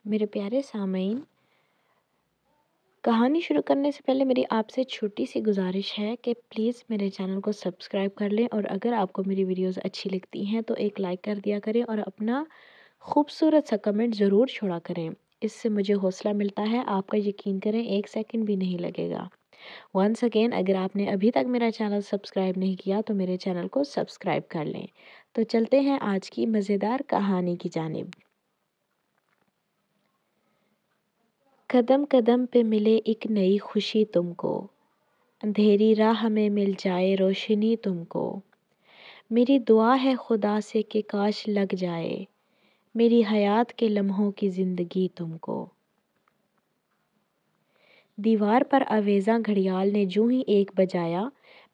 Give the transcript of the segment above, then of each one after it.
میرے پیارے سامعین، کہانی شروع کرنے سے پہلے میری آپ سے چھوٹی سی گزارش ہے کہ پلیز میرے چینل کو سبسکرائب کر لیں، اور اگر آپ کو میری ویڈیوز اچھی لگتی ہیں تو ایک لائک کر دیا کریں اور اپنا خوبصورت سا کمنٹ ضرور چھوڑا کریں۔ اس سے مجھے حوصلہ ملتا ہے، آپ کا یقین کریں 1 سیکنڈ بھی نہیں لگے گا۔ ونس اگین، اگر آپ نے ابھی تک میرا چینل سبسکرائب نہیں کیا تو میرے چینل کو سبسکرائب کر لیں۔ تو چلتے ہیں آج کی مزیدار کہانی کی جانب۔ قدم قدم پہ ملے ایک نئی خوشی تم کو، اندھیری راہ میں مل جائے روشنی تم کو۔ میری دعا ہے خدا سے کہ کاش لگ جائے میری حیات کے لمحوں کی زندگی تم کو۔ دیوار پر آویزاں گھڑیال نے جوں ہی 1 بجایا،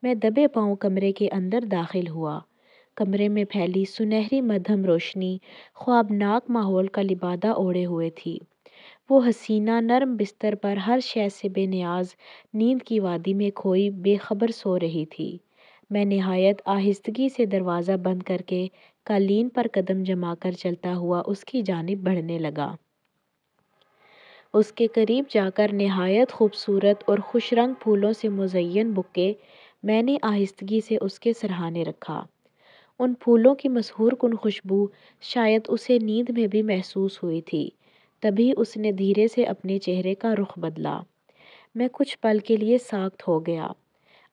میں دبے پاؤں کمرے کے اندر داخل ہوا۔ کمرے میں پھیلی سنہری مدھم روشنی خوابناک ماحول کا لبادہ اوڑھے ہوئے تھی۔ وہ حسینہ نرم بستر پر ہر شے سے بے نیاز نیند کی وادی میں کھوئی بے خبر سو رہی تھی۔ میں نہایت آہستگی سے دروازہ بند کر کے قالین پر قدم جما کر چلتا ہوا اس کی جانب بڑھنے لگا۔ اس کے قریب جا کر نہایت خوبصورت اور خوش رنگ پھولوں سے مزین بکے میں نے آہستگی سے اس کے سرہانے رکھا۔ ان پھولوں کی مسحور کن خوشبو شاید اسے نیند میں بھی محسوس ہوئی تھی۔ تبھی اس نے دھیرے سے اپنے چہرے کا رخ بدلا۔ میں کچھ پل کے لیے ساکت ہو گیا۔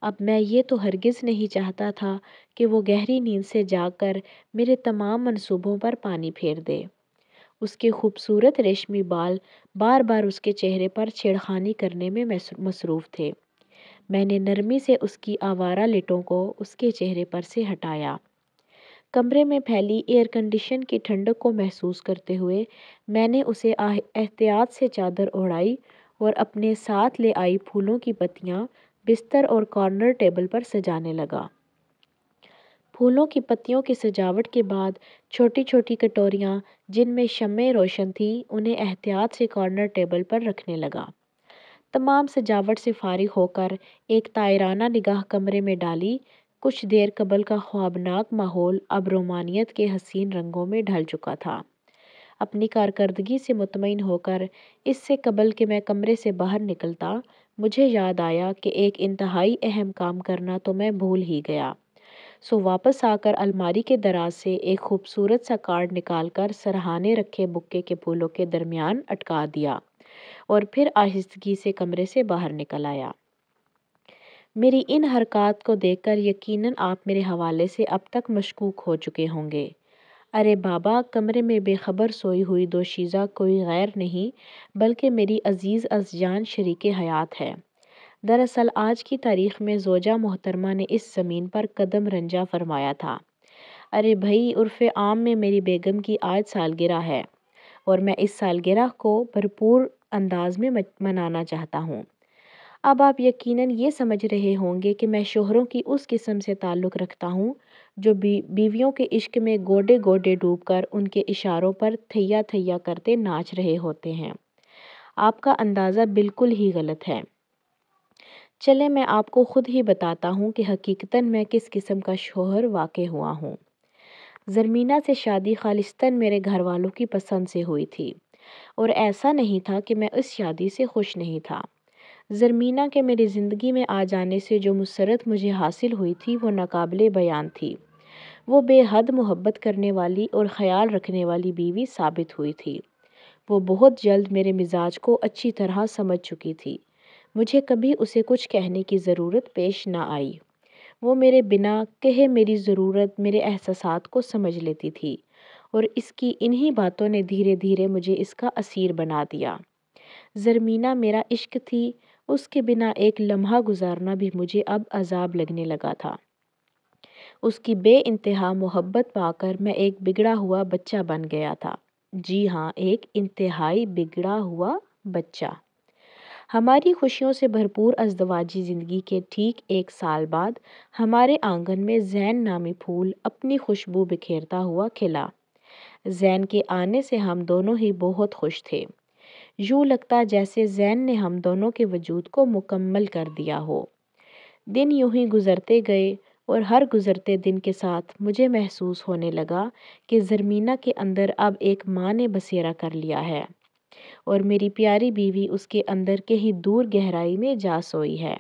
اب میں یہ تو ہرگز نہیں چاہتا تھا کہ وہ گہری نیند سے جاگ کر میرے تمام منصوبوں پر پانی پھیر دے۔ اس کے خوبصورت ریشمی بال بار بار اس کے چہرے پر چھیڑخانی کرنے میں مصروف تھے۔ میں نے نرمی سے اس کی آوارہ لٹوں کو اس کے چہرے پر سے ہٹایا۔ کمرے میں پھیلی ایئر کنڈیشن کی ٹھنڈک کو محسوس کرتے ہوئے میں نے اسے احتیاط سے چادر اوڑھائی اور اپنے ساتھ لے آئی پھولوں کی پتیاں بستر اور کارنر ٹیبل پر سجانے لگا۔ پھولوں کی پتیوں کی سجاوٹ کے بعد چھوٹی چھوٹی کٹوریاں جن میں شمعیں روشن تھیں انہیں احتیاط سے کارنر ٹیبل پر رکھنے لگا۔ تمام سجاوٹ سے فارغ ہو کر ایک طائرانہ نگاہ کمرے میں ڈالی۔ کچھ دیر قبل کا خوابناک ماحول اب رومانیت کے حسین رنگوں میں ڈھل چکا تھا۔ اپنی کارکردگی سے مطمئن ہو کر اس سے قبل کہ میں کمرے سے باہر نکلتا، مجھے یاد آیا کہ ایک انتہائی اہم کام کرنا تو میں بھول ہی گیا۔ سو واپس آ کر الماری کے دراز سے ایک خوبصورت سا کارڈ نکال کر سرہانے رکھے بکے کے پھولوں کے درمیان اٹکا دیا اور پھر آہستگی سے کمرے سے باہر نکل آیا۔ میری ان حرکات کو دیکھ کر یقیناً آپ میرے حوالے سے اب تک مشکوک ہو چکے ہوں گے۔ ارے بابا، کمرے میں بے خبر سوئی ہوئی دوشیزہ کوئی غیر نہیں بلکہ میری عزیز از جان شریک حیات ہے۔ دراصل آج کی تاریخ میں زوجہ محترمہ نے اس زمین پر قدم رنجہ فرمایا تھا۔ ارے بھائی، عرف عام میں میری بیگم کی آج سالگرہ ہے اور میں اس سالگرہ کو بھرپور انداز میں منانا چاہتا ہوں۔ اب آپ یقیناً یہ سمجھ رہے ہوں گے کہ میں شوہروں کی اس قسم سے تعلق رکھتا ہوں جو بیویوں کے عشق میں گوڈے گوڈے ڈوب کر ان کے اشاروں پر تھیا تھیا کرتے ناچ رہے ہوتے ہیں۔ آپ کا اندازہ بالکل ہی غلط ہے۔ چلیں میں آپ کو خود ہی بتاتا ہوں کہ حقیقتاً میں کس قسم کا شوہر واقع ہوا ہوں۔ زرمینہ سے شادی خالصتاً میرے گھر والوں کی پسند سے ہوئی تھی، اور ایسا نہیں تھا کہ میں اس شادی سے خوش نہیں تھا۔ زرمینہ کے میری زندگی میں آ جانے سے جو مسرت مجھے حاصل ہوئی تھی وہ ناقابل بیان تھی۔ وہ بے حد محبت کرنے والی اور خیال رکھنے والی بیوی ثابت ہوئی تھی۔ وہ بہت جلد میرے مزاج کو اچھی طرح سمجھ چکی تھی۔ مجھے کبھی اسے کچھ کہنے کی ضرورت پیش نہ آئی۔ وہ میرے بنا کہے میری ضرورت، میرے احساسات کو سمجھ لیتی تھی، اور اس کی انہی باتوں نے دھیرے دھیرے مجھے اس کا اسیر بنا دیا۔ زرمینہ میرا عشق تھی، اس کے بنا ایک لمحہ گزارنا بھی مجھے اب عذاب لگنے لگا تھا۔ اس کی بے انتہا محبت پا کر میں ایک بگڑا ہوا بچہ بن گیا تھا۔ جی ہاں، ایک انتہائی بگڑا ہوا بچہ۔ ہماری خوشیوں سے بھرپور ازدواجی زندگی کے ٹھیک 1 سال بعد ہمارے آنگن میں زین نامی پھول اپنی خوشبو بکھیرتا ہوا کھلا۔ زین کے آنے سے ہم دونوں ہی بہت خوش تھے۔ یوں لگتا جیسے زین نے ہم دونوں کے وجود کو مکمل کر دیا ہو۔ دن یوں ہی گزرتے گئے اور ہر گزرتے دن کے ساتھ مجھے محسوس ہونے لگا کہ زرمینہ کے اندر اب ایک ماں نے بسیرا کر لیا ہے۔ اور میری پیاری بیوی اس کے اندر کہیں دور گہرائی میں جا سوئی ہے۔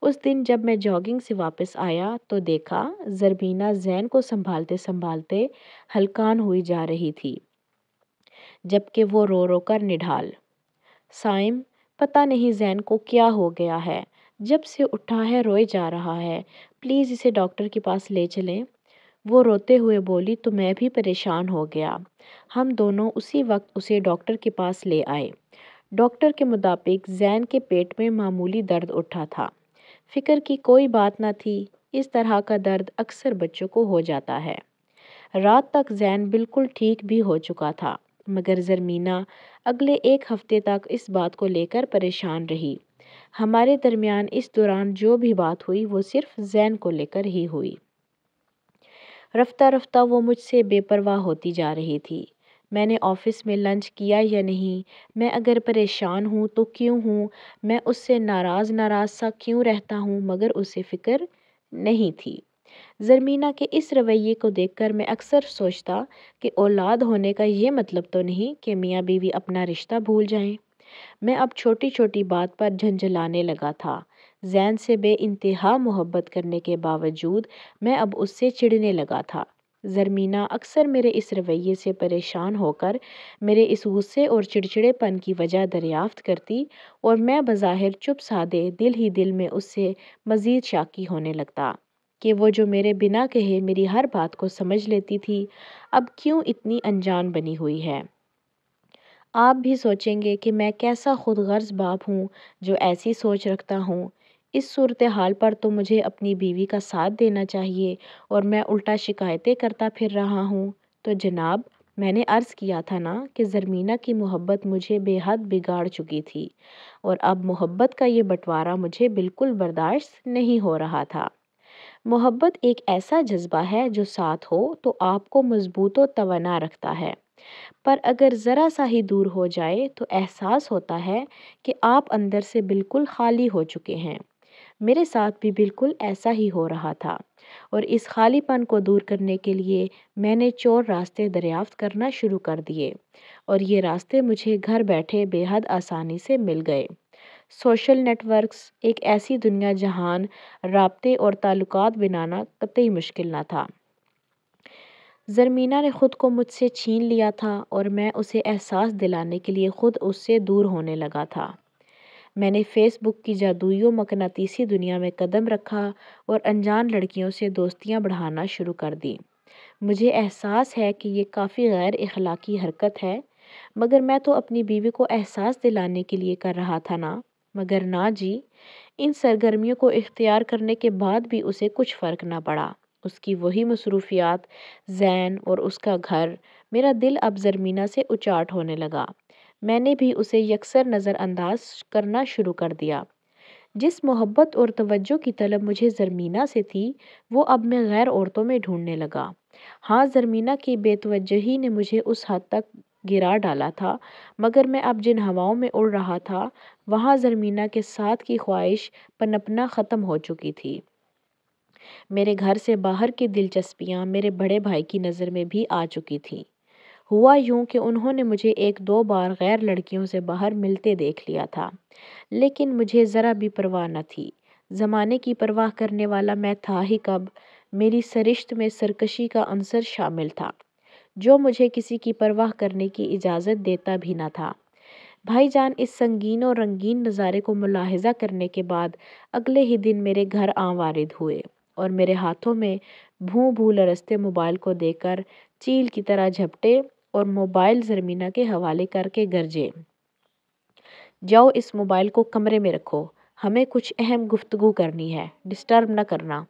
اس دن جب میں جاگنگ سے واپس آیا تو دیکھا زربینہ زین کو سنبھالتے سنبھالتے ہلکان ہوئی جا رہی تھی، جبکہ وہ رو رو کر نڈھال۔ سائم، پتہ نہیں زین کو کیا ہو گیا ہے، جب سے اٹھا ہے روئے جا رہا ہے، پلیز اسے ڈاکٹر کے پاس لے چلیں۔ وہ روتے ہوئے بولی تو میں بھی پریشان ہو گیا۔ ہم دونوں اسی وقت اسے ڈاکٹر کے پاس لے آئے۔ ڈاکٹر کے مطابق زین کے پیٹ میں معمولی درد اٹھا تھا۔ فکر کی کوئی بات نہ تھی، اس طرح کا درد اکثر بچوں کو ہو جاتا ہے۔ رات تک زین بالکل ٹھیک بھی ہو چکا تھا، مگر زرمینہ اگلے ایک ہفتے تک اس بات کو لے کر پریشان رہی۔ ہمارے درمیان اس دوران جو بھی بات ہوئی وہ صرف زین کو لے کر ہی ہوئی۔ رفتہ رفتہ وہ مجھ سے بے پرواہ ہوتی جا رہی تھی۔ میں نے آفس میں لنچ کیا یا نہیں، میں اگر پریشان ہوں تو کیوں ہوں، میں اس سے ناراض سا کیوں رہتا ہوں، مگر اسے فکر نہیں تھی۔ زرمینہ کے اس رویے کو دیکھ کر میں اکثر سوچتا کہ اولاد ہونے کا یہ مطلب تو نہیں کہ میاں بیوی اپنا رشتہ بھول جائیں۔ میں اب چھوٹی چھوٹی بات پر جھنجھلانے لگا تھا۔ زین سے بے انتہا محبت کرنے کے باوجود میں اب اس سے چڑھنے لگا تھا۔ زرمینہ اکثر میرے اس رویے سے پریشان ہو کر میرے اس غصے اور چڑچڑے پن کی وجہ دریافت کرتی اور میں بظاہر چپ سادے دل ہی دل میں اس سے مزید شاکی ہونے لگتا کہ وہ جو میرے بنا کہے میری ہر بات کو سمجھ لیتی تھی، اب کیوں اتنی انجان بنی ہوئی ہے۔ آپ بھی سوچیں گے کہ میں کیسا خود غرض باپ ہوں جو ایسی سوچ رکھتا ہوں۔ اس صورتحال پر تو مجھے اپنی بیوی کا ساتھ دینا چاہیے اور میں الٹا شکایتیں کرتا پھر رہا ہوں۔ تو جناب، میں نے عرض کیا تھا نا کہ زرمینہ کی محبت مجھے بے حد بگاڑ چکی تھی، اور اب محبت کا یہ بٹوارا مجھے بالکل برداشت نہیں ہو رہا تھا۔ محبت ایک ایسا جذبہ ہے جو ساتھ ہو تو آپ کو مضبوط و توانا رکھتا ہے، پر اگر ذرا سا ہی دور ہو جائے تو احساس ہوتا ہے کہ آپ اندر سے بالکل خالی ہو چکے ہیں۔ میرے ساتھ بھی بالکل ایسا ہی ہو رہا تھا، اور اس خالی پن کو دور کرنے کے لیے میں نے چور راستے دریافت کرنا شروع کر دیے، اور یہ راستے مجھے گھر بیٹھے بے حد آسانی سے مل گئے۔ سوشل نیٹ ورکس، ایک ایسی دنیا جہان رابطے اور تعلقات بنانا قطعی مشکل نہ تھا۔ زرمینہ نے خود کو مجھ سے چھین لیا تھا اور میں اسے احساس دلانے کے لیے خود اس سے دور ہونے لگا تھا۔ میں نے فیس بک کی جادوئی و مقناطیسی دنیا میں قدم رکھا اور انجان لڑکیوں سے دوستیاں بڑھانا شروع کر دیں۔ مجھے احساس ہے کہ یہ کافی غیر اخلاقی حرکت ہے، مگر میں تو اپنی بیوی کو احساس دلانے کے لیے کر رہا تھا نا۔ مگر نا جی، ان سرگرمیوں کو اختیار کرنے کے بعد بھی اسے کچھ فرق نہ پڑا۔ اس کی وہی مصروفیات، زین اور اس کا گھر۔ میرا دل اب زرمینہ سے اچاٹ ہونے لگا۔ میں نے بھی اسے یکسر نظر انداز کرنا شروع کر دیا۔ جس محبت اور توجہ کی طلب مجھے زرمینہ سے تھی، وہ اب میں غیر عورتوں میں ڈھونڈنے لگا۔ ہاں، زرمینہ کی بے توجہی نے مجھے اس حد تک گرا ڈالا تھا، مگر میں اب جن ہواؤں میں اڑ رہا تھا وہاں زرمینہ کے ساتھ کی خواہش پنپنا ختم ہو چکی تھی۔ میرے گھر سے باہر کی دلچسپیاں میرے بڑے بھائی کی نظر میں بھی آ چکی تھیں۔ ہوا یوں کہ انہوں نے مجھے ایک دو بار غیر لڑکیوں سے باہر ملتے دیکھ لیا تھا، لیکن مجھے ذرا بھی پرواہ نہ تھی۔ زمانے کی پرواہ کرنے والا میں تھا ہی کب، میری سرشت میں سرکشی کا عنصر شامل تھا، جو مجھے کسی کی پرواہ کرنے کی اجازت دیتا بھی نہ تھا۔ بھائی جان اس سنگین اور رنگین نظارے کو ملاحظہ کرنے کے بعد اگلے ہی دن میرے گھر وارد ہوئے اور میرے ہاتھوں میں بھوں بھوں لرزتے موبائل کو دیکھ کر چیل کی طرح جھپٹے اور موبائل زرمینہ کے حوالے کر کے گرجے، جاؤ اس موبائل کو کمرے میں رکھو، ہمیں کچھ اہم گفتگو کرنی ہے، ڈسٹرب نہ کرنا۔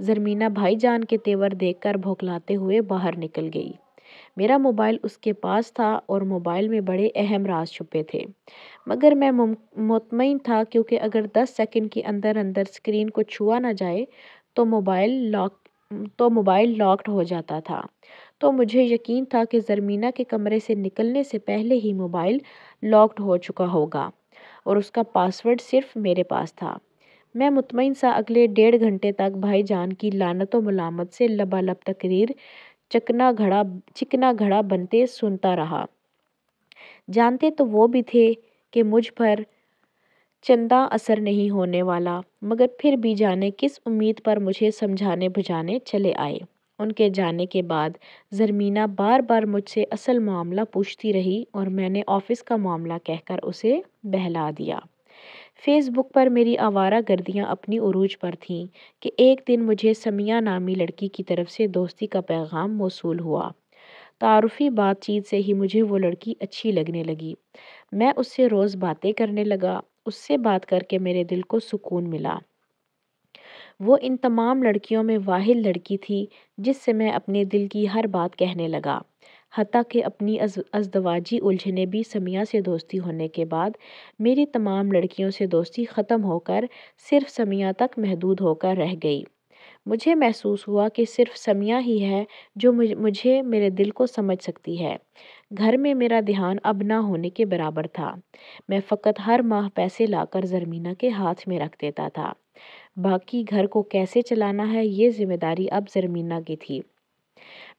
زرمینہ بھائی جان کے تیور دیکھ کر بھوکلاتے ہوئے باہر نکل گئی۔ میرا موبائل اس کے پاس تھا اور موبائل میں بڑے اہم راز چھپے تھے، مگر میں مطمئن تھا کیونکہ اگر 10 سیکنڈ کے اندر اندر اسکرین کو چھوا نہ جائے تو موبائل لاکڈ ہو جاتا تھا۔ تو مجھے یقین تھا کہ زرمینہ کے کمرے سے نکلنے سے پہلے ہی موبائل لاکڈ ہو چکا ہوگا اور اس کا پاس ورڈ صرف میرے پاس تھا۔ میں مطمئن سا اگلے 1.5 گھنٹے تک بھائی جان کی لعنت و ملامت سے لبالب تقریر چکنا گھڑا بنتے سنتا رہا، جانتے تو وہ بھی تھے کہ مجھ پر چندہ اثر نہیں ہونے والا، مگر پھر بھی جانے کس امید پر مجھے سمجھانے بجھانے چلے آئے۔ ان کے جانے کے بعد زرمینہ بار بار مجھ سے اصل معاملہ پوچھتی رہی اور میں نے آفس کا معاملہ کہہ کر اسے بہلا دیا۔ فیس بک پر میری آوارہ گردیاں اپنی عروج پر تھیں کہ ایک دن مجھے سمیہ نامی لڑکی کی طرف سے دوستی کا پیغام موصول ہوا۔ تعارفی بات چیت سے ہی مجھے وہ لڑکی اچھی لگنے لگی۔ میں اس سے روز باتیں کرنے لگا۔ اس سے بات کر کے میرے دل کو سکون ملا۔ وہ ان تمام لڑکیوں میں واحد لڑکی تھی جس سے میں اپنے دل کی ہر بات کہنے لگا۔ حتیٰ کہ اپنی ازدواجی الجھنیں بھی سمیہ سے دوستی ہونے کے بعد میری تمام لڑکیوں سے دوستی ختم ہو کر صرف سمیہ تک محدود ہو کر رہ گئی۔ مجھے محسوس ہوا کہ صرف سمیہ ہی ہے جو مجھے میرے دل کو سمجھ سکتی ہے۔ گھر میں میرا دھیان اب نہ ہونے کے برابر تھا۔ میں فقط ہر ماہ پیسے لا کر زرمینہ کے ہاتھ میں رکھ دیتا تھا۔ باقی گھر کو کیسے چلانا ہے یہ ذمہ داری اب زرمینہ کی تھی۔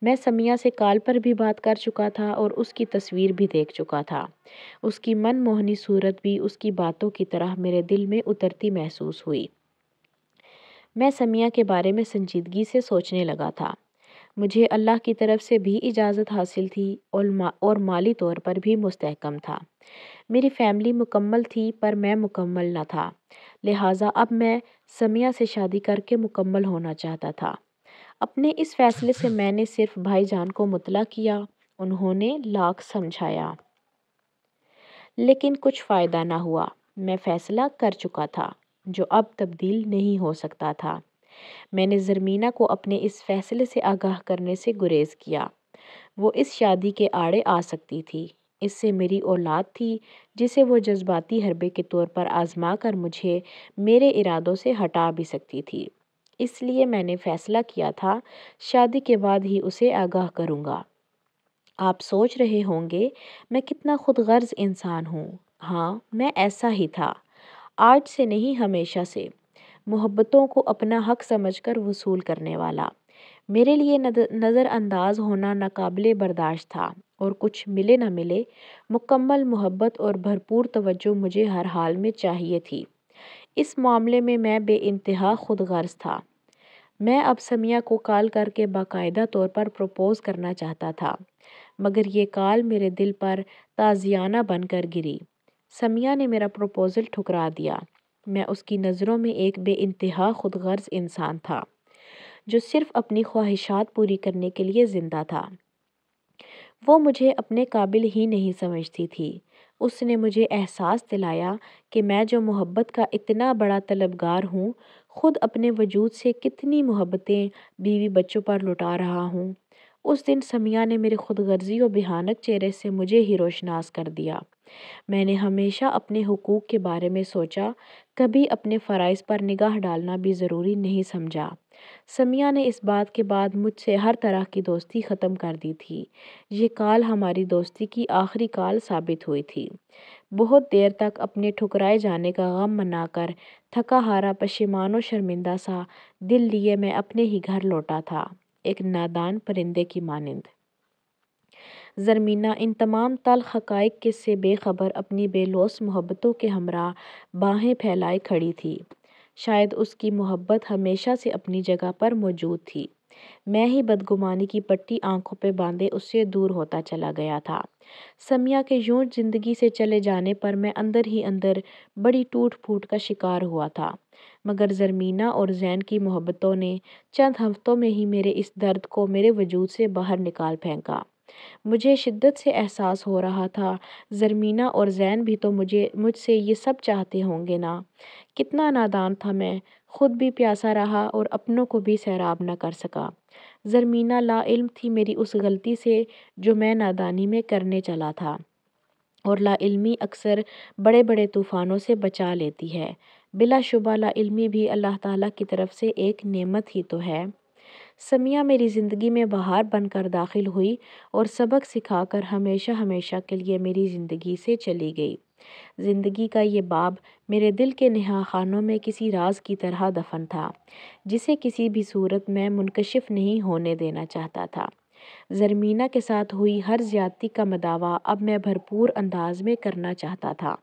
میں سمیہ سے کال پر بھی بات کر چکا تھا اور اس کی تصویر بھی دیکھ چکا تھا۔ اس کی من موہنی صورت بھی اس کی باتوں کی طرح میرے دل میں اترتی محسوس ہوئی۔ میں سمیہ کے بارے میں سنجیدگی سے سوچنے لگا تھا۔ مجھے اللہ کی طرف سے بھی اجازت حاصل تھی اور مالی طور پر بھی مستحکم تھا۔ میری فیملی مکمل تھی پر میں مکمل نہ تھا، لہٰذا اب میں سمیہ سے شادی کر کے مکمل ہونا چاہتا تھا۔ اپنے اس فیصلے سے میں نے صرف بھائی جان کو مطلع کیا۔ انہوں نے لاکھ سمجھایا لیکن کچھ فائدہ نہ ہوا۔ میں فیصلہ کر چکا تھا جو اب تبدیل نہیں ہو سکتا تھا۔ میں نے زرمینہ کو اپنے اس فیصلے سے آگاہ کرنے سے گریز کیا۔ وہ اس شادی کے آڑے آ سکتی تھی۔ اس سے میری اولاد تھی جسے وہ جذباتی حربے کے طور پر آزما کر مجھے میرے ارادوں سے ہٹا بھی سکتی تھی۔ اس لیے میں نے فیصلہ کیا تھا شادی کے بعد ہی اسے آگاہ کروں گا۔ آپ سوچ رہے ہوں گے میں کتنا خود غرض انسان ہوں۔ ہاں، میں ایسا ہی تھا، آج سے نہیں ہمیشہ سے۔ محبتوں کو اپنا حق سمجھ کر وصول کرنے والا۔ میرے لیے نظر انداز ہونا ناقابل برداشت تھا اور کچھ ملے نہ ملے مکمل محبت اور بھرپور توجہ مجھے ہر حال میں چاہیے تھی۔ اس معاملے میں میں بے انتہا خود غرض تھا۔ میں اب سمیہ کو کال کر کے باقاعدہ طور پر پروپوز کرنا چاہتا تھا، مگر یہ کال میرے دل پر تازیانہ بن کر گری۔ سمیہ نے میرا پروپوزل ٹھکرا دیا۔ میں اس کی نظروں میں ایک بے انتہا خود غرض انسان تھا جو صرف اپنی خواہشات پوری کرنے کے لیے زندہ تھا۔ وہ مجھے اپنے قابل ہی نہیں سمجھتی تھی۔ اس نے مجھے احساس دلایا کہ میں جو محبت کا اتنا بڑا طلبگار ہوں، خود اپنے وجود سے کتنی محبتیں بیوی بچوں پر لٹا رہا ہوں۔ اس دن سمیہ نے میرے خود غرضی و بھیانک چہرے سے مجھے ہی روشناس کر دیا۔ میں نے ہمیشہ اپنے حقوق کے بارے میں سوچا، کبھی اپنے فرائض پر نگاہ ڈالنا بھی ضروری نہیں سمجھا۔ سمیہ نے اس بات کے بعد مجھ سے ہر طرح کی دوستی ختم کر دی تھی۔ یہ کال ہماری دوستی کی آخری کال ثابت ہوئی تھی۔ بہت دیر تک اپنے ٹھکرائے جانے کا غم منا کر تھکا ہارا پشیمان و شرمندہ سا دل لیے میں اپنے ہی گھر لوٹا تھا، ایک نادان پرندے کی مانند۔ زرمینہ ان تمام تلخ حقائق سے بے خبر اپنی بے لوث محبتوں کے ہمراہ باہیں پھیلائے کھڑی تھی۔ شاید اس کی محبت ہمیشہ سے اپنی جگہ پر موجود تھی۔ میں ہی بدگمانی کی پٹی آنکھوں پہ باندھے اس سے دور ہوتا چلا گیا تھا۔ سمیہ کے یوں زندگی سے چلے جانے پر میں اندر ہی اندر بڑی ٹوٹ پھوٹ کا شکار ہوا تھا، مگر زرمینہ اور زین کی محبتوں نے چند ہفتوں میں ہی میرے اس درد کو میرے وجود سے باہر نکال پھینکا۔ مجھے شدت سے احساس ہو رہا تھا زرمینہ اور زین بھی تو مجھ سے یہ سب چاہتے ہوں گے نا۔ کتنا نادان تھا میں، خود بھی پیاسا رہا اور اپنوں کو بھی سیراب نہ کر سکا۔ زرمینہ لا علم تھی میری اس غلطی سے جو میں نادانی میں کرنے چلا تھا، اور لا علمی اکثر بڑے بڑے طوفانوں سے بچا لیتی ہے۔ بلا شبہ لا علمی بھی اللہ تعالیٰ کی طرف سے ایک نعمت ہی تو ہے۔ سمیہ میری زندگی میں بہار بن کر داخل ہوئی اور سبق سکھا کر ہمیشہ ہمیشہ کے لیے میری زندگی سے چلی گئی۔ زندگی کا یہ باب میرے دل کے نہا خانوں میں کسی راز کی طرح دفن تھا، جسے کسی بھی صورت میں منکشف نہیں ہونے دینا چاہتا تھا۔ زرمینہ کے ساتھ ہوئی ہر زیادتی کا مداوع اب میں بھرپور انداز میں کرنا چاہتا تھا۔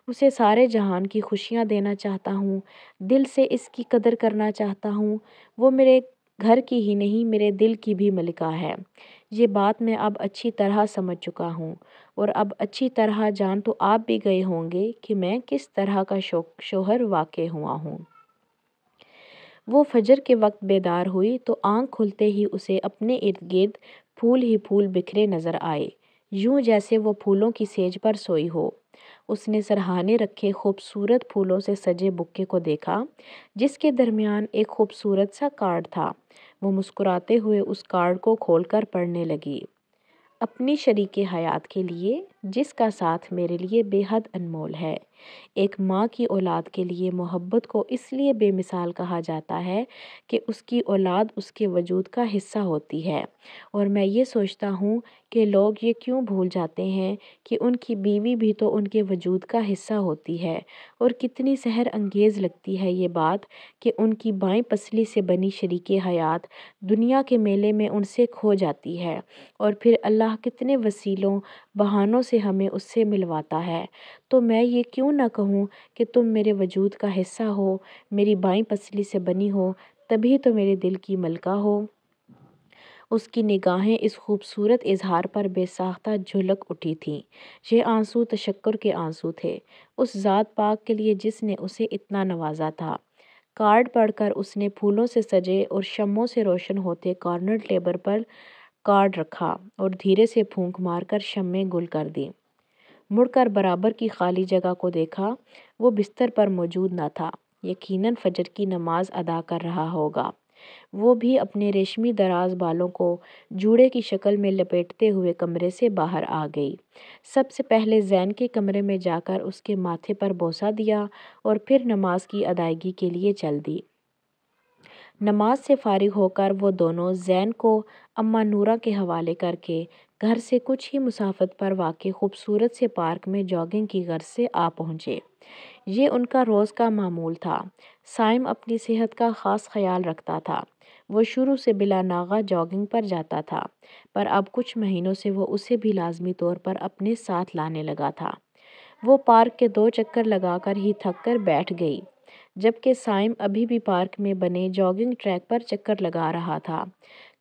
اسے سارے جہان کی خوشیاں دینا چاہتا ہوں، دل سے اس کی قدر کرنا چاہتا ہوں۔ وہ میرے گھر کی ہی نہیں، میرے دل کی بھی ملکہ ہے۔ یہ بات میں اب اچھی طرح سمجھ چکا ہوں، اور اب اچھی طرح جان تو آپ بھی گئے ہوں گے کہ میں کس طرح کا شوہر واقع ہوا ہوں۔ وہ فجر کے وقت بیدار ہوئی تو آنکھ کھلتے ہی اسے اپنے ارد گرد پھول ہی پھول بکھرے نظر آئے، یوں جیسے وہ پھولوں کی سیج پر سوئی ہو۔ اس نے سرہانے رکھے خوبصورت پھولوں سے سجے بکے کو دیکھا، جس کے درمیان ایک خوبصورت سا کارڈ تھا۔ وہ مسکراتے ہوئے اس کارڈ کو کھول کر پڑھنے لگی۔ اپنی شریک حیات کے لیے، جس کا ساتھ میرے لیے بے حد انمول ہے۔ ایک ماں کی اولاد کے لیے محبت کو اس لیے بے مثال کہا جاتا ہے کہ اس کی اولاد اس کے وجود کا حصہ ہوتی ہے، اور میں یہ سوچتا ہوں کہ لوگ یہ کیوں بھول جاتے ہیں کہ ان کی بیوی بھی تو ان کے وجود کا حصہ ہوتی ہے، اور کتنی سحر انگیز لگتی ہے یہ بات کہ ان کی بائیں پسلی سے بنی شریک حیات دنیا کے میلے میں ان سے کھو جاتی ہے، اور پھر اللہ کتنے وسیلوں بہانوں سے ہمیں اس سے ملواتا ہے۔ تو میں یہ کیوں نہ کہوں کہ تم میرے وجود کا حصہ ہو، میری بائیں پسلی سے بنی ہو، تبھی تو میرے دل کی ملکہ ہو۔ اس کی نگاہیں اس خوبصورت اظہار پر بے ساختہ جھلک اٹھی تھیں۔ یہ آنسو تشکر کے آنسو تھے، اس ذات پاک کے لیے جس نے اسے اتنا نوازا تھا۔ کارڈ پڑھ کر اس نے پھولوں سے سجے اور شمعوں سے روشن ہوتے کارنر ٹیبل پر کارڈ رکھا اور دھیرے سے پھونک مار کر شمعیں گل کر دیں۔ مڑ کر برابر کی خالی جگہ کو دیکھا، وہ بستر پر موجود نہ تھا، یقیناً فجر کی نماز ادا کر رہا ہوگا۔ وہ بھی اپنے ریشمی دراز بالوں کو جوڑے کی شکل میں لپیٹتے ہوئے کمرے سے باہر آ گئی۔ سب سے پہلے زین کے کمرے میں جا کر اس کے ماتھے پر بوسہ دیا اور پھر نماز کی ادائیگی کے لیے چل دی۔ نماز سے فارغ ہو کر وہ دونوں زین کو اماں نورہ کے حوالے کر کے گھر سے کچھ ہی مسافت پر واقع خوبصورت سے پارک میں جاگنگ کی غرض سے آ پہنچے۔ یہ ان کا روز کا معمول تھا۔ سائم اپنی صحت کا خاص خیال رکھتا تھا۔ وہ شروع سے بلا ناغہ جاگنگ پر جاتا تھا، پر اب کچھ مہینوں سے وہ اسے بھی لازمی طور پر اپنے ساتھ لانے لگا تھا۔ وہ پارک کے 2 چکر لگا کر ہی تھک کر بیٹھ گئی، جبکہ سائم ابھی بھی پارک میں بنے جاگنگ ٹریک پر چکر لگا رہا تھا۔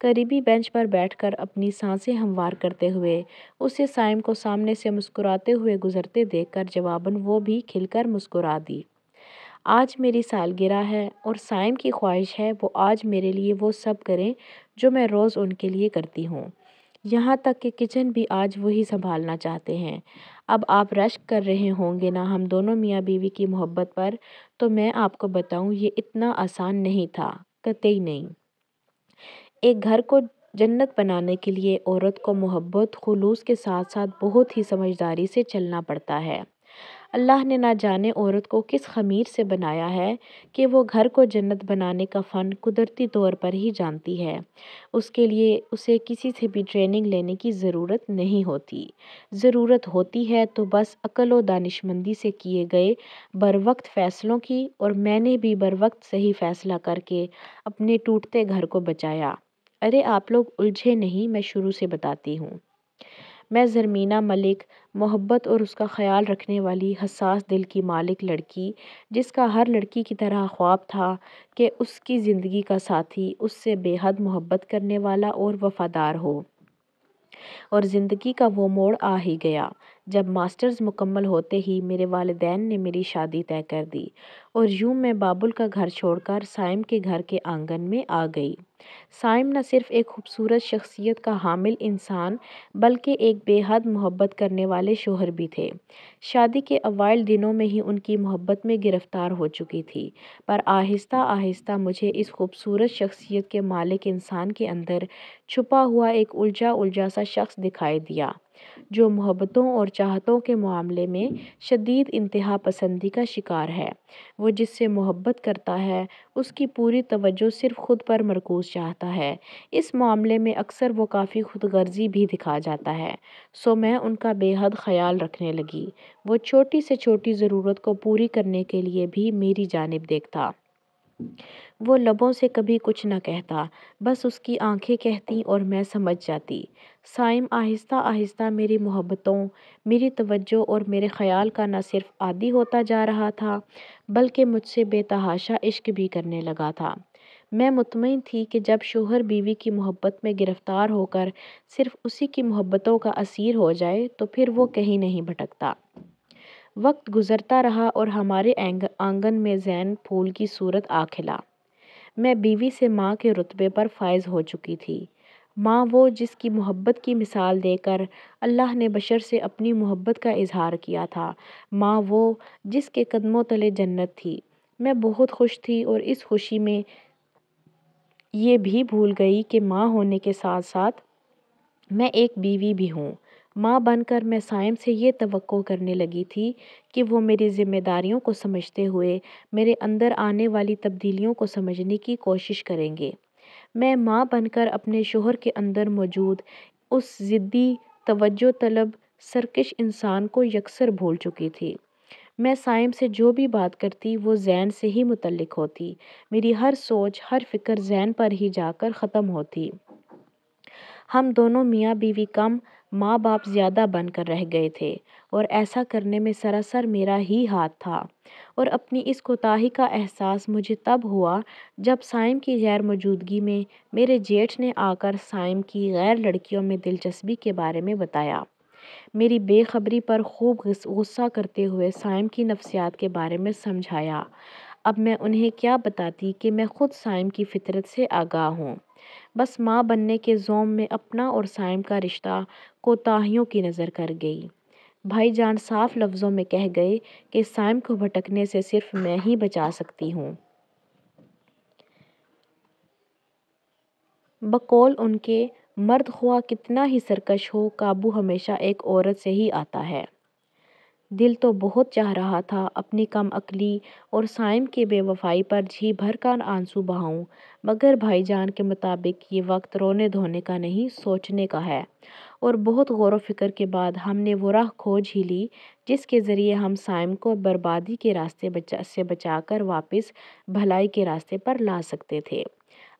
قریبی بینچ پر بیٹھ کر اپنی سانسیں ہموار کرتے ہوئے اسے سائم کو سامنے سے مسکراتے ہوئے گزرتے دیکھ کر جواباً وہ بھی کھل کر مسکرا دی۔ آج میری سالگرہ ہے اور سائم کی خواہش ہے وہ آج میرے لیے وہ سب کریں جو میں روز ان کے لیے کرتی ہوں، یہاں تک کہ کچن بھی آج وہی سنبھالنا چاہتے ہیں۔ اب آپ رشک کر رہے ہوں گے نا ہم دونوں میاں بیوی کی محبت پر، تو میں آپ کو بتاؤں یہ اتنا آسان نہیں تھا، قطعی نہیں۔ ایک گھر کو جنت بنانے کے لیے عورت کو محبت، خلوص کے ساتھ ساتھ بہت ہی سمجھداری سے چلنا پڑتا ہے۔ اللہ نے نہ جانے عورت کو کس خمیر سے بنایا ہے کہ وہ گھر کو جنت بنانے کا فن قدرتی طور پر ہی جانتی ہے۔ اس کے لیے اسے کسی سے بھی ٹریننگ لینے کی ضرورت نہیں ہوتی۔ ضرورت ہوتی ہے تو بس عقل و دانشمندی سے کیے گئے بروقت فیصلوں کی، اور میں نے بھی بروقت صحیح فیصلہ کر کے اپنے ٹوٹتے گھر کو بچایا۔ ارے آپ لوگ الجھے نہیں، میں شروع سے بتاتی ہوں۔ میں زرمینہ ملک، محبت اور اس کا خیال رکھنے والی حساس دل کی مالک لڑکی، جس کا ہر لڑکی کی طرح خواب تھا کہ اس کی زندگی کا ساتھی اس سے بے حد محبت کرنے والا اور وفادار ہو۔ اور زندگی کا وہ موڑ آ ہی گیا جب ماسٹرز مکمل ہوتے ہی میرے والدین نے میری شادی طے کر دی، اور یوں میں بابل کا گھر چھوڑ کر سائم کے گھر کے آنگن میں آ گئی۔ سائم نہ صرف ایک خوبصورت شخصیت کا حامل انسان بلکہ ایک بے حد محبت کرنے والے شوہر بھی تھے۔ شادی کے اوائل دنوں میں ہی ان کی محبت میں گرفتار ہو چکی تھی، پر آہستہ آہستہ مجھے اس خوبصورت شخصیت کے مالک انسان کے اندر چھپا ہوا ایک الجھا الجھا سا شخص دکھائی دیا، جو محبتوں اور چاہتوں کے معاملے میں شدید انتہا پسندی کا شکار ہے۔ وہ جس سے محبت کرتا ہے اس کی پوری توجہ صرف خود پر مرکوز چاہتا ہے۔ اس معاملے میں اکثر وہ کافی خود غرضی بھی دکھا جاتا ہے، سو میں ان کا بے حد خیال رکھنے لگی۔ وہ چھوٹی سے چھوٹی ضرورت کو پوری کرنے کے لیے بھی میری جانب دیکھتا وہ لبوں سے کبھی کچھ نہ کہتا، بس اس کی آنکھیں کہتیں اور میں سمجھ جاتی۔ سائم آہستہ آہستہ میری محبتوں، میری توجہ اور میرے خیال کا نہ صرف عادی ہوتا جا رہا تھا، بلکہ مجھ سے بے تحاشا عشق بھی کرنے لگا تھا۔ میں مطمئن تھی کہ جب شوہر بیوی کی محبت میں گرفتار ہو کر صرف اسی کی محبتوں کا اسیر ہو جائے تو پھر وہ کہیں نہیں بھٹکتا۔ وقت گزرتا رہا اور ہمارے آنگن میں زین پھول کی صورت آ کھلا۔ میں بیوی سے ماں کے رتبے پر فائز ہو چکی تھی۔ ماں وہ جس کی محبت کی مثال دے کر اللہ نے بشر سے اپنی محبت کا اظہار کیا تھا۔ ماں وہ جس کے قدموں تلے جنت تھی۔ میں بہت خوش تھی اور اس خوشی میں یہ بھی بھول گئی کہ ماں ہونے کے ساتھ ساتھ میں ایک بیوی بھی ہوں۔ ماں بن کر میں سائم سے یہ توقع کرنے لگی تھی کہ وہ میری ذمہ داریوں کو سمجھتے ہوئے میرے اندر آنے والی تبدیلیوں کو سمجھنے کی کوشش کریں گے۔ میں ماں بن کر اپنے شوہر کے اندر موجود اس ضدی، توجہ طلب، سرکش انسان کو یکسر بھول چکی تھی۔ میں سائم سے جو بھی بات کرتی وہ زین سے ہی متعلق ہوتی۔ میری ہر سوچ، ہر فکر زین پر ہی جا کر ختم ہوتی۔ ہم دونوں میاں بیوی کم، ماں باپ زیادہ بن کر رہ گئے تھے، اور ایسا کرنے میں سراسر میرا ہی ہاتھ تھا۔ اور اپنی اس کوتاہی کا احساس مجھے تب ہوا جب سائم کی غیر موجودگی میں میرے جیٹھ نے آ کر سائم کی غیر لڑکیوں میں دلچسپی کے بارے میں بتایا۔ میری بے خبری پر خوب غصہ کرتے ہوئے سائم کی نفسیات کے بارے میں سمجھایا۔ اب میں انہیں کیا بتاتی کہ میں خود سائم کی فطرت سے آگاہ ہوں، بس ماں بننے کے زوم میں اپنا اور سائم کا رشتہ کوتاہیوں کی نظر کر گئی۔ بھائی جان صاف لفظوں میں کہہ گئے کہ سائم کو بھٹکنے سے صرف میں ہی بچا سکتی ہوں۔ بقول ان کے، مرد خواہ کتنا ہی سرکش ہو، قابو ہمیشہ ایک عورت سے ہی آتا ہے۔ دل تو بہت چاہ رہا تھا اپنی کم عقلی اور سائم کی بے وفائی پر جھی بھر کر آنسو بہاؤں، مگر بھائی جان کے مطابق یہ وقت رونے دھونے کا نہیں، سوچنے کا ہے۔ اور بہت غور و فکر کے بعد ہم نے وہ راہ کھوج ہی لی جس کے ذریعے ہم سائم کو بربادی کے راستے سے بچا کر واپس بھلائی کے راستے پر لا سکتے تھے۔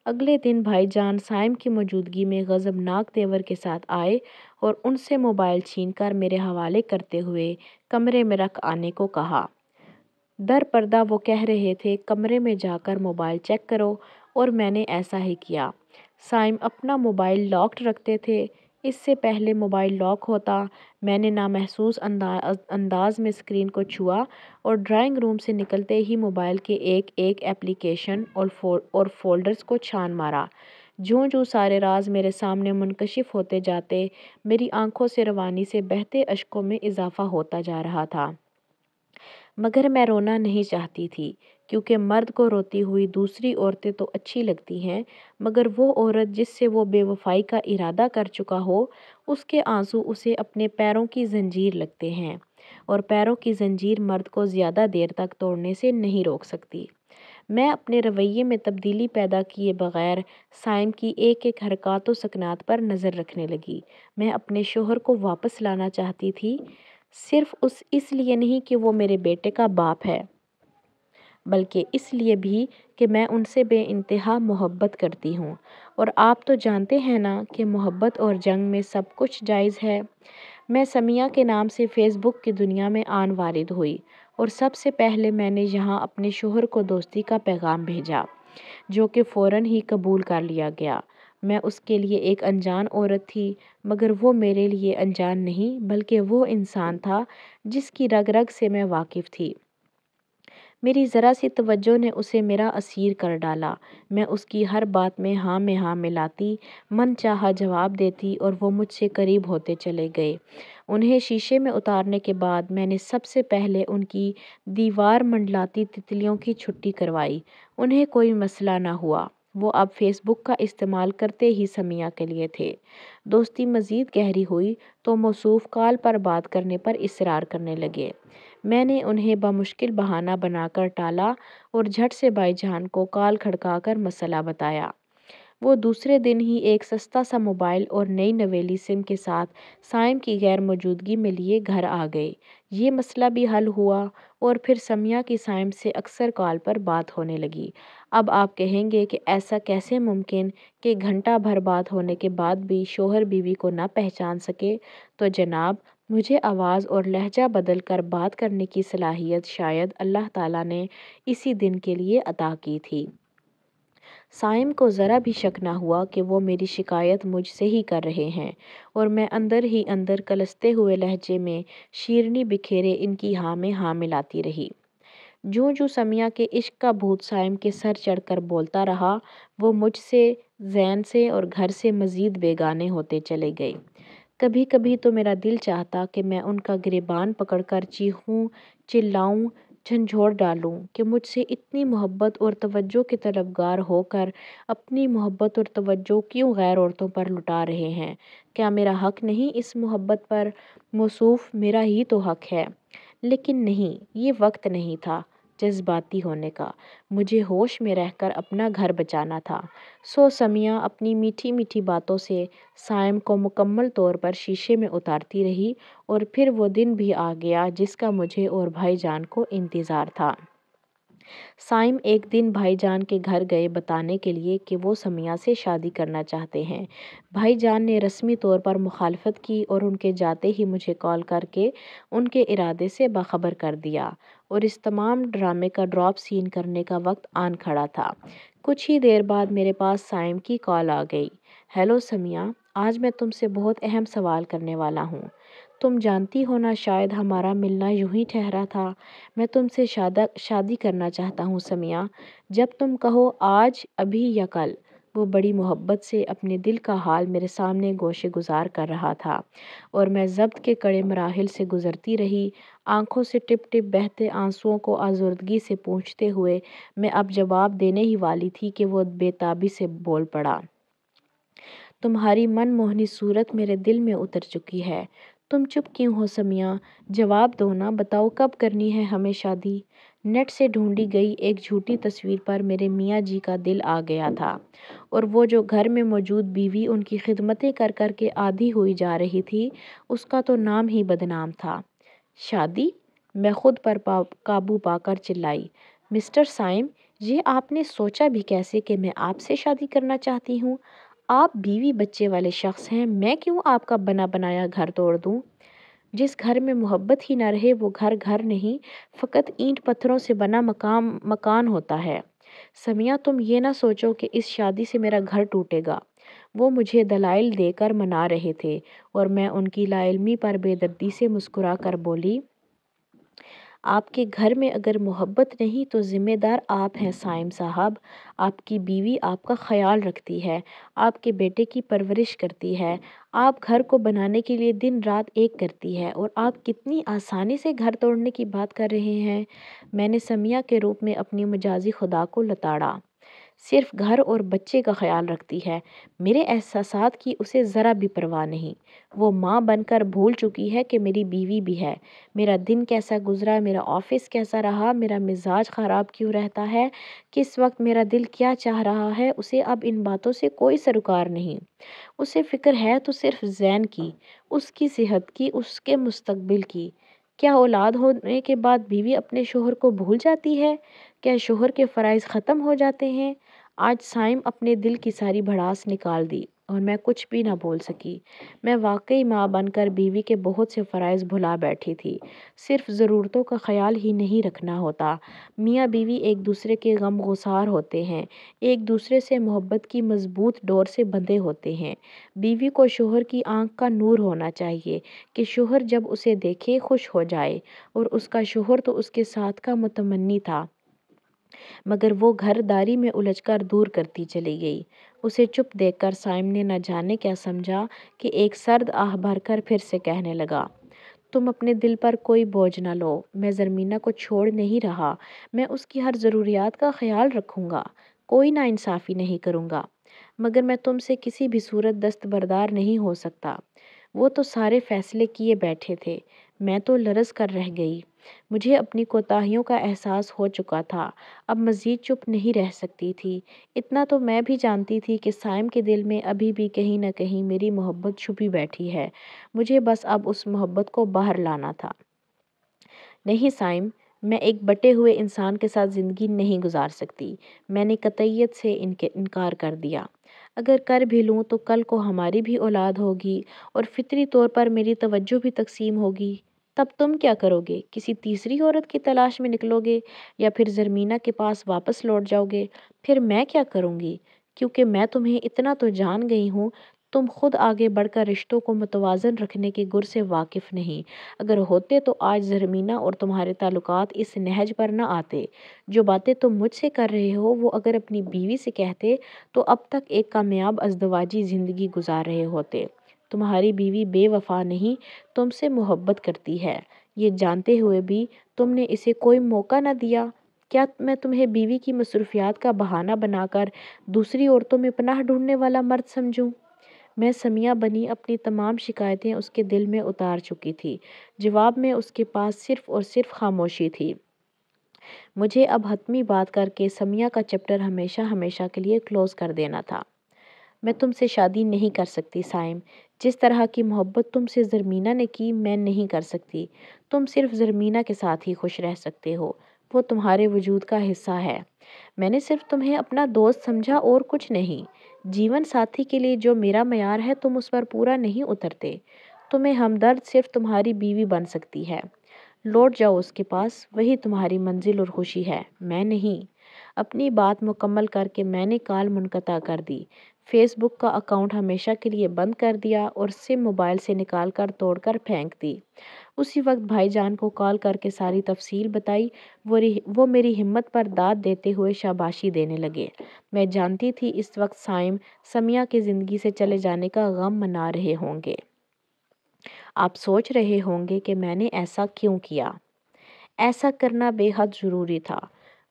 اگلے دن بھائی جان سائم کی موجودگی میں غضبناک تیور کے ساتھ آئے اور ان سے موبائل چھین کر میرے حوالے کرتے ہوئے کمرے میں رکھ آنے کو کہا۔ در پردہ وہ کہہ رہے تھے، کمرے میں جا کر موبائل چیک کرو، اور میں نے ایسا ہی کیا۔ سائم اپنا موبائل لاکڈ رکھتے تھے۔ اس سے پہلے موبائل لاک ہوتا، میں نے نامحسوس انداز میں اسکرین کو چھوا اور ڈرائنگ روم سے نکلتے ہی موبائل کے ایک ایک ایپلیکیشن اور فولڈرز کو چھان مارا۔ جوں جوں سارے راز میرے سامنے منکشف ہوتے جاتے، میری آنکھوں سے روانی سے بہتے اشکوں میں اضافہ ہوتا جا رہا تھا۔ مگر میں رونا نہیں چاہتی تھی، کیونکہ مرد کو روتی ہوئی دوسری عورتیں تو اچھی لگتی ہیں، مگر وہ عورت جس سے وہ بے وفائی کا ارادہ کر چکا ہو، اس کے آنسو اسے اپنے پیروں کی زنجیر لگتے ہیں، اور پیروں کی زنجیر مرد کو زیادہ دیر تک توڑنے سے نہیں روک سکتی۔ میں اپنے رویے میں تبدیلی پیدا کیے بغیر سائم کی ایک ایک حرکات و سکنات پر نظر رکھنے لگی۔ میں اپنے شوہر کو واپس لانا چاہتی تھی، صرف اس لیے نہیں کہ وہ میرے بیٹے کا باپ ہے، بلکہ اس لیے بھی کہ میں ان سے بے انتہا محبت کرتی ہوں، اور آپ تو جانتے ہیں نا کہ محبت اور جنگ میں سب کچھ جائز ہے۔ میں سمیہ کے نام سے فیس بک کی دنیا میں آن وارد ہوئی، اور سب سے پہلے میں نے یہاں اپنے شوہر کو دوستی کا پیغام بھیجا، جو کہ فوراً ہی قبول کر لیا گیا۔ میں اس کے لیے ایک انجان عورت تھی، مگر وہ میرے لیے انجان نہیں، بلکہ وہ انسان تھا جس کی رگ رگ سے میں واقف تھی۔ میری ذرا سی توجہ نے اسے میرا اسیر کر ڈالا۔ میں اس کی ہر بات میں ہاں ملاتی، من چاہا جواب دیتی، اور وہ مجھ سے قریب ہوتے چلے گئے۔ انہیں شیشے میں اتارنے کے بعد میں نے سب سے پہلے ان کی دیوار منڈلاتی تتلیوں کی چھٹی کروائی۔ انہیں کوئی مسئلہ نہ ہوا، وہ اب فیس بک کا استعمال کرتے ہی سمیہ کے لیے تھے۔ دوستی مزید گہری ہوئی تو موصوف کال پر بات کرنے پر اصرار کرنے لگے۔ میں نے انہیں بمشکل بہانہ بنا کر ٹالا اور جھٹ سے بھائی جان کو کال کھڑکا کر مسئلہ بتایا۔ وہ دوسرے دن ہی ایک سستا سا موبائل اور نئی نویلی سم کے ساتھ سائم کی غیر موجودگی میں لیے گھر آ گئے۔ یہ مسئلہ بھی حل ہوا اور پھر سمیہ کی سائم سے اکثر کال پر بات ہونے لگی۔ اب آپ کہیں گے کہ ایسا کیسے ممکن کہ گھنٹہ بھر بات ہونے کے بعد بھی شوہر بیوی کو نہ پہچان سکے؟ تو جناب، مجھے آواز اور لہجہ بدل کر بات کرنے کی صلاحیت شاید اللہ تعالیٰ نے اسی دن کے لیے عطا کی تھی۔ سائم کو ذرا بھی شک نہ ہوا کہ وہ میری شکایت مجھ سے ہی کر رہے ہیں، اور میں اندر ہی اندر کلستے ہوئے لہجے میں شیرنی بکھیرے ان کی ہاں میں ہاں ملاتی رہی۔ جوں جوں سمیہ کے عشق کا بھوت سائم کے سر چڑھ کر بولتا رہا، وہ مجھ سے، زین سے اور گھر سے مزید بیگانے ہوتے چلے گئے۔ کبھی کبھی تو میرا دل چاہتا کہ میں ان کا گریبان پکڑ کر چیخوں، چلاؤں، جھنجھوڑ ڈالوں کہ مجھ سے اتنی محبت اور توجہ کے طلبگار ہو کر اپنی محبت اور توجہ کیوں غیر عورتوں پر لٹا رہے ہیں؟ کیا میرا حق نہیں اس محبت پر؟ موصوف میرا ہی تو حق ہے۔ لیکن نہیں، یہ وقت نہیں تھا جذباتی ہونے کا، مجھے ہوش میں رہ کر اپنا گھر بچانا تھا۔ سو سمیہ اپنی میٹھی میٹھی باتوں سے سائم کو مکمل طور پر شیشے میں اتارتی رہی، اور پھر وہ دن بھی آ گیا جس کا مجھے اور بھائی جان کو انتظار تھا۔ سائم ایک دن بھائی جان کے گھر گئے بتانے کے لیے کہ وہ سمیہ سے شادی کرنا چاہتے ہیں۔ بھائی جان نے رسمی طور پر مخالفت کی اور ان کے جاتے ہی مجھے کال کر کے ان کے ارادے سے باخبر کر دیا، اور اس تمام ڈرامے کا ڈراپ سین کرنے کا وقت آن کھڑا تھا۔ کچھ ہی دیر بعد میرے پاس سائم کی کال آ گئی۔ ہیلو سمیہ، آج میں تم سے بہت اہم سوال کرنے والا ہوں۔ تم جانتی ہو نا، شاید ہمارا ملنا یوں ہی ٹھہرا تھا۔ میں تم سے شادی کرنا چاہتا ہوں سمیہ، جب تم کہو، آج، ابھی یا کل۔ وہ بڑی محبت سے اپنے دل کا حال میرے سامنے گوشے گزار کر رہا تھا، اور میں ضبط کے کڑے مراحل سے گزرتی رہی۔ آنکھوں سے ٹپ ٹپ بہتے آنسوؤں کو آزردگی سے پونچھتے ہوئے میں اب جواب دینے ہی والی تھی کہ وہ بے تابی سے بول پڑا۔ تمہاری من موہنی صورت میرے دل میں اتر چکی ہے۔ تم چپ کیوں ہو سمیہ؟ جواب دو نا، بتاؤ کب کرنی ہے ہمیں شادی؟ نیٹ سے ڈھونڈی گئی ایک جھوٹی تصویر پر میرے میاں جی کا دل آ گیا تھا، اور وہ جو گھر میں موجود بیوی ان کی خدمتیں کر کر کے عادی ہوئی جا رہی تھی، اس کا تو نام ہی بدنام تھا۔ شادی؟ میں خود پر قابو پا کر چلائی، مسٹر سائم، یہ آپ نے سوچا بھی کیسے کہ میں آپ سے شادی کرنا چاہتی ہوں؟ آپ بیوی بچے والے شخص ہیں، میں کیوں آپ کا بنا بنایا گھر توڑ دوں؟ جس گھر میں محبت ہی نہ رہے وہ گھر گھر نہیں، فقط اینٹ پتھروں سے بنا مکان ہوتا ہے۔ سمیہ، تم یہ نہ سوچو کہ اس شادی سے میرا گھر ٹوٹے گا۔ وہ مجھے دلائل دے کر منا رہے تھے، اور میں ان کی لا علمی پر بے دردی سے مسکرا کر بولی، آپ کے گھر میں اگر محبت نہیں تو ذمہ دار آپ ہیں سائم صاحب۔ آپ کی بیوی آپ کا خیال رکھتی ہے، آپ کے بیٹے کی پرورش کرتی ہے، آپ گھر کو بنانے کے لیے دن رات ایک کرتی ہے، اور آپ کتنی آسانی سے گھر توڑنے کی بات کر رہے ہیں؟ میں نے سمیہ کے روپ میں اپنی مجازی خدا کو لتاڑا۔ صرف گھر اور بچے کا خیال رکھتی ہے، میرے احساسات کی اسے ذرا بھی پرواہ نہیں۔ وہ ماں بن کر بھول چکی ہے کہ میری بیوی بھی ہے۔ میرا دن کیسا گزرا، میرا آفس کیسا رہا، میرا مزاج خراب کیوں رہتا ہے، کس وقت میرا دل کیا چاہ رہا ہے، اسے اب ان باتوں سے کوئی سروکار نہیں۔ اسے فکر ہے تو صرف زین کی، اس کی صحت کی، اس کے مستقبل کی۔ کیا اولاد ہونے کے بعد بیوی اپنے شوہر کو بھول جاتی ہے؟ کیا شوہر کے فرائض ختم ہو جاتے ہیں؟ آج سائم اپنے دل کی ساری بھڑاس نکال دی، اور میں کچھ بھی نہ بول سکی۔ میں واقعی ماں بن کر بیوی کے بہت سے فرائض بھلا بیٹھی تھی۔ صرف ضرورتوں کا خیال ہی نہیں رکھنا ہوتا۔ میاں بیوی ایک دوسرے کے غم گسار ہوتے ہیں، ایک دوسرے سے محبت کی مضبوط ڈور سے بندھے ہوتے ہیں۔ بیوی کو شوہر کی آنکھ کا نور ہونا چاہیے کہ شوہر جب اسے دیکھے خوش ہو جائے، اور اس کا شوہر تو اس کے ساتھ کا متمنی تھا، مگر وہ گھر داری میں الجھ کر دور کرتی چلی گئی۔ اسے چپ دیکھ کر سائم نے نہ جانے کیا سمجھا کہ ایک سرد آہ بھر کر پھر سے کہنے لگا، تم اپنے دل پر کوئی بوجھ نہ لو، میں زرمینہ کو چھوڑ نہیں رہا، میں اس کی ہر ضروریات کا خیال رکھوں گا، کوئی نا انصافی نہیں کروں گا، مگر میں تم سے کسی بھی صورت دستبردار نہیں ہو سکتا۔ وہ تو سارے فیصلے کیے بیٹھے تھے، میں تو لرز کر رہ گئی۔ مجھے اپنی کوتاہیوں کا احساس ہو چکا تھا، اب مزید چپ نہیں رہ سکتی تھی۔ اتنا تو میں بھی جانتی تھی کہ سائم کے دل میں ابھی بھی کہیں نہ کہیں میری محبت چھپی بیٹھی ہے، مجھے بس اب اس محبت کو باہر لانا تھا۔ نہیں سائم، میں ایک بٹے ہوئے انسان کے ساتھ زندگی نہیں گزار سکتی، میں نے قطعیت سے انکار کر دیا۔ اگر کر بھی لوں تو کل کو ہماری بھی اولاد ہوگی اور فطری طور پر میری توجہ بھی تقسیم ہوگی، تب تم کیا کرو گے؟ کسی تیسری عورت کی تلاش میں نکلو گے یا پھر زرمینہ کے پاس واپس لوٹ جاؤ گے؟ پھر میں کیا کروں گی؟ کیونکہ میں تمہیں اتنا تو جان گئی ہوں، تم خود آگے بڑھ کر رشتوں کو متوازن رکھنے کے گر سے واقف نہیں۔ اگر ہوتے تو آج زرمینہ اور تمہارے تعلقات اس نہج پر نہ آتے۔ جو باتیں تم مجھ سے کر رہے ہو وہ اگر اپنی بیوی سے کہتے تو اب تک ایک کامیاب ازدواجی زندگی گزار رہے ہوتے۔ تمہاری بیوی بے وفا نہیں، تم سے محبت کرتی ہے، یہ جانتے ہوئے بھی تم نے اسے کوئی موقع نہ دیا۔ کیا میں تمہیں بیوی کی مصروفیات کا بہانہ بنا کر دوسری عورتوں میں پناہ ڈھونڈنے والا مرد سمجھوں؟ میں سمیہ بنی اپنی تمام شکایتیں اس کے دل میں اتار چکی تھی، جواب میں اس کے پاس صرف اور صرف خاموشی تھی۔ مجھے اب حتمی بات کر کے سمیہ کا چیپٹر ہمیشہ ہمیشہ کے لیے کلوز کر دینا تھا۔ میں تم سے شادی نہیں کر سکتی سائم، جس طرح کی محبت تم سے زرمینہ نے کی میں نہیں کر سکتی۔ تم صرف زرمینہ کے ساتھ ہی خوش رہ سکتے ہو، وہ تمہارے وجود کا حصہ ہے۔ میں نے صرف تمہیں اپنا دوست سمجھا اور کچھ نہیں۔ جیون ساتھی کے لیے جو میرا معیار ہے تم اس پر پورا نہیں اترتے۔ تمہیں ہمدرد صرف تمہاری بیوی بن سکتی ہے۔ لوٹ جاؤ اس کے پاس، وہی تمہاری منزل اور خوشی ہے، میں نہیں۔ اپنی بات مکمل کر کے میں نے کال منقطع کر دی، فیس بک کا اکاؤنٹ ہمیشہ کے لیے بند کر دیا اور سم موبائل سے نکال کر توڑ کر پھینک دی۔ اسی وقت بھائی جان کو کال کر کے ساری تفصیل بتائی، وہ میری ہمت پر داد دیتے ہوئے شاباشی دینے لگے۔ میں جانتی تھی اس وقت سائم سمیہ کی زندگی سے چلے جانے کا غم منا رہے ہوں گے۔ آپ سوچ رہے ہوں گے کہ میں نے ایسا کیوں کیا؟ ایسا کرنا بے حد ضروری تھا۔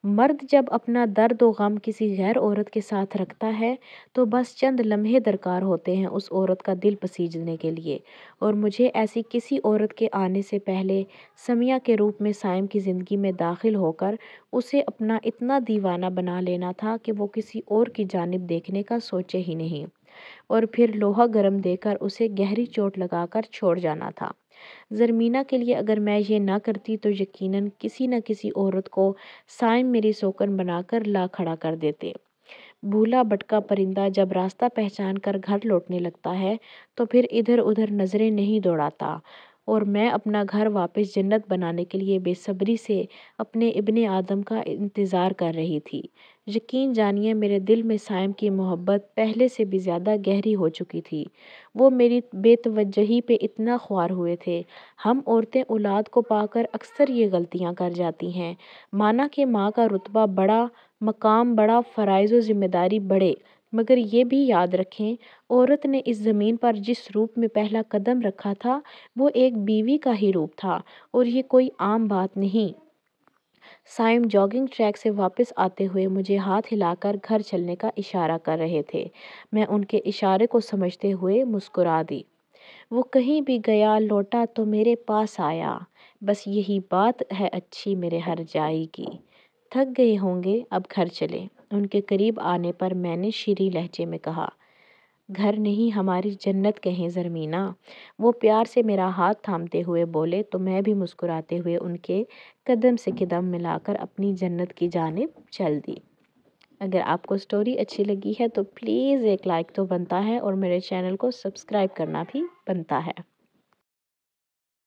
مرد جب اپنا درد و غم کسی غیر عورت کے ساتھ رکھتا ہے تو بس چند لمحے درکار ہوتے ہیں اس عورت کا دل پسیجنے کے لیے، اور مجھے ایسی کسی عورت کے آنے سے پہلے سمیہ کے روپ میں سائم کی زندگی میں داخل ہو کر اسے اپنا اتنا دیوانہ بنا لینا تھا کہ وہ کسی اور کی جانب دیکھنے کا سوچے ہی نہیں، اور پھر لوہا گرم دے کر اسے گہری چوٹ لگا کر چھوڑ جانا تھا۔ زرمینہ کے لیے اگر میں یہ نہ کرتی تو یقیناً کسی نہ کسی عورت کو سائم میری سوکن بنا کر لا کھڑا کر دیتے۔ بھولا بھٹکا پرندہ جب راستہ پہچان کر گھر لوٹنے لگتا ہے تو پھر ادھر ادھر نظریں نہیں دوڑاتا، اور میں اپنا گھر واپس جنت بنانے کے لیے بے صبری سے اپنے ابن آدم کا انتظار کر رہی تھی۔ یقین جانیے میرے دل میں سائم کی محبت پہلے سے بھی زیادہ گہری ہو چکی تھی۔ وہ میری بے توجہی پہ اتنا خوار ہوئے تھے۔ ہم عورتیں اولاد کو پا کر اکثر یہ غلطیاں کر جاتی ہیں، مانا کہ ماں کا رتبہ بڑا، مقام بڑا، فرائض و ذمہ داری بڑے، مگر یہ بھی یاد رکھیں عورت نے اس زمین پر جس روپ میں پہلا قدم رکھا تھا وہ ایک بیوی کا ہی روپ تھا، اور یہ کوئی عام بات نہیں۔ سائم جاگنگ ٹریک سے واپس آتے ہوئے مجھے ہاتھ ہلا کر گھر چلنے کا اشارہ کر رہے تھے۔ میں ان کے اشارے کو سمجھتے ہوئے مسکرا دی۔ وہ کہیں بھی گیا لوٹا تو میرے پاس آیا، بس یہی بات ہے اچھی میرے ہر جائی کی۔ تھک گئے ہوں گے، اب گھر چلیں۔ ان کے قریب آنے پر میں نے شیریں لہجے میں کہا، گھر نہیں ہماری جنت کہیں زرمینہ۔ وہ پیار سے میرا ہاتھ تھامتے ہوئے بولے تو میں بھی مسکراتے ہوئے ان کے قدم سے قدم ملا کر اپنی جنت کی جانب چل دی۔ اگر آپ کو سٹوری اچھی لگی ہے تو پلیز ایک لائک تو بنتا ہے، اور میرے چینل کو سبسکرائب کرنا بھی بنتا ہے۔